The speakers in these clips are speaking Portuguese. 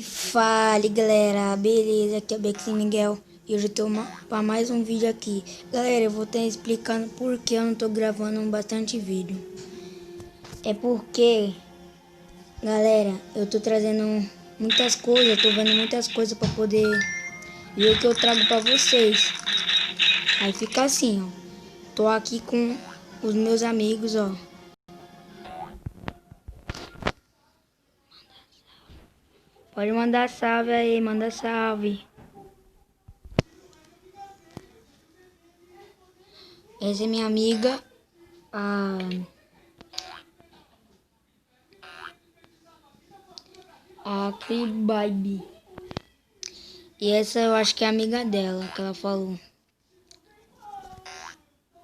Fala galera, beleza? Aqui é o Bex Miguel e hoje eu tô para mais um vídeo aqui. Galera, eu vou estar explicando por que eu não tô gravando bastante vídeo. É porque, galera, eu tô trazendo muitas coisas, tô vendo muitas coisas para poder ver o que eu trago para vocês. Aí fica assim, ó. Tô aqui com os meus amigos, ó. Pode mandar salve aí, manda salve. Essa é minha amiga, a Baby. E essa eu acho que é amiga dela, que ela falou.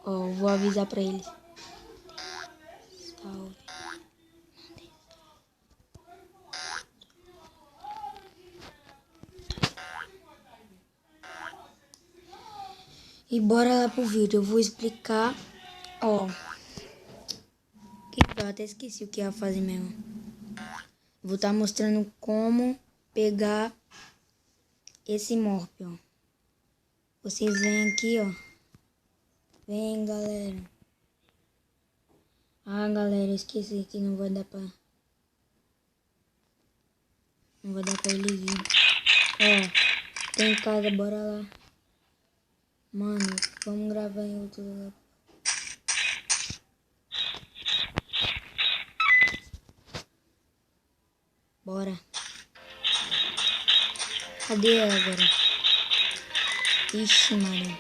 Ó, vou avisar pra eles. Salve. E bora lá pro vídeo. Eu vou explicar. Ó. Eu até esqueci o que ia fazer mesmo. Vou estar mostrando como pegar esse morp, ó. Vocês vêm aqui, ó. Vem, galera. Ah, galera, eu esqueci que não vai dar pra... Não vai dar pra ele vir. Ó, tem em casa, bora lá. Mano, vamos gravar em outro lugar. Bora. Cadê ela agora? Ixi, Maria.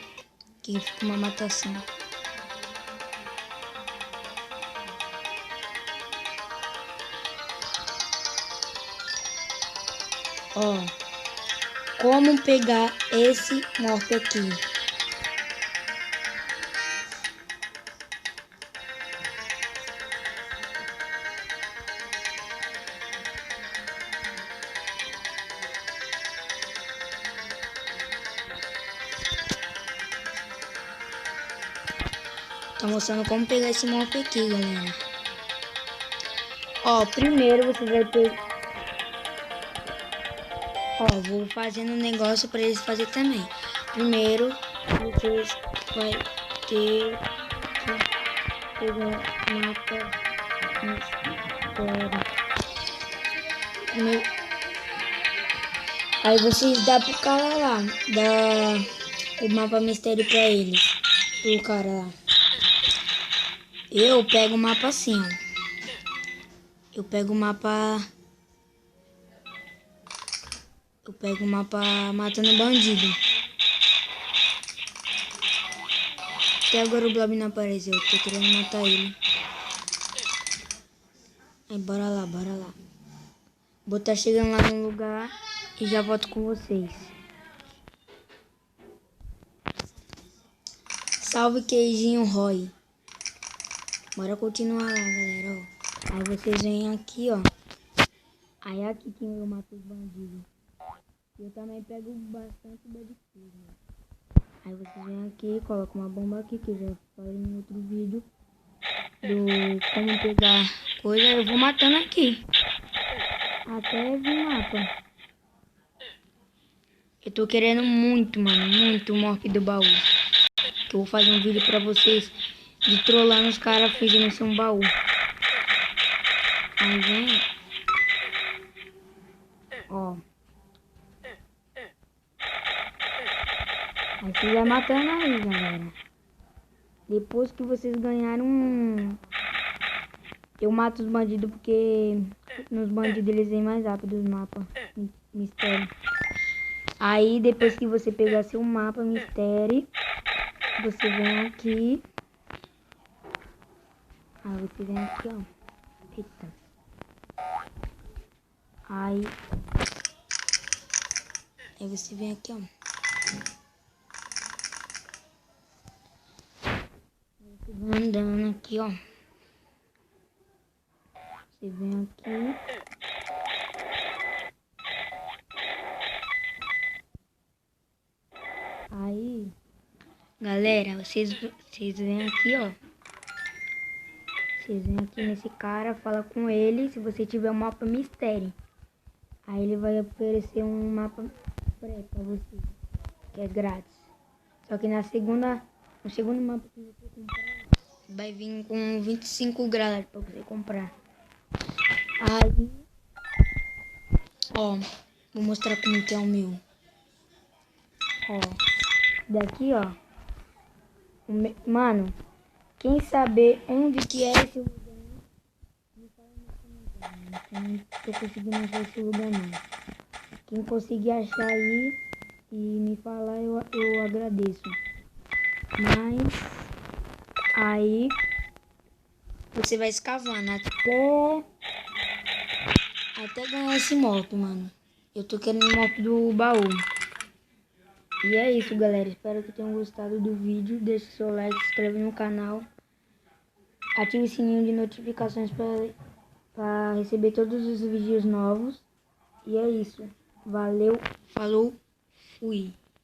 Que fica uma matação. Ó. Como pegar esse morp aqui? Tô mostrando como pegar esse morp aqui, galera. Ó, primeiro você vai ter... Ó, vou fazendo um negócio pra eles fazerem também. Primeiro, vocês vai ter que pegar mapa mistério. Primeiro... Aí vocês dão pro cara lá, dá o mapa mistério pra eles, pro cara lá. Eu pego o mapa assim, ó. Eu pego o mapa matando bandido. Até agora o Blob não apareceu. Eu tô querendo matar ele. Aí bora lá, bora lá. Vou estar chegando lá no lugar e já volto com vocês. Salve queijinho Roy. Bora continuar lá, galera, ó. Aí vocês vêm aqui, ó. Aí é aqui que eu mato os bandidos. Eu também pego bastante bad kill, né? Aí vocês vêm aqui, colocam uma bomba aqui, que eu já falei em outro vídeo. Do como pegar coisa, eu vou matando aqui. Até vir mapa. Eu tô querendo muito, mano, muito o morp do baú. Que eu vou fazer um vídeo pra vocês de trollando os caras fingindo ser um baú. Aí vem. Ó. Aí vocês vai matando aí, galera. Depois que vocês ganharam eu mato os bandidos porque nos bandidos eles vêm mais rápido os mapas mistério. Aí depois que você pegar seu mapa mistério, você vem aqui. Aí você vem aqui, ó. Eita. Aí você vem aqui, ó. Você vai andando aqui, ó. Você vem aqui. Aí, galera, vocês vêm aqui, ó. Vocês vêm aqui nesse cara, fala com ele se você tiver um mapa mistério. Aí ele vai oferecer um mapa pra você, que é grátis. Só que no segundo mapa que você comprar, vai vir com 25 graus pra você comprar. Aí, ó, vou mostrar como que é o meu. Ó, daqui, ó. Mano, quem saber onde que é esse lugar, me fala nos comentários. Eu não tô conseguindo achar esse lugar não. Quem conseguir achar aí e me falar, eu agradeço. Mas aí você vai escavando até ganhar esse mob, mano. Eu tô querendo o mob do baú. E é isso, galera. Espero que tenham gostado do vídeo. Deixe seu like, se inscreve no canal. Ative o sininho de notificações para receber todos os vídeos novos. E é isso. Valeu, falou, fui.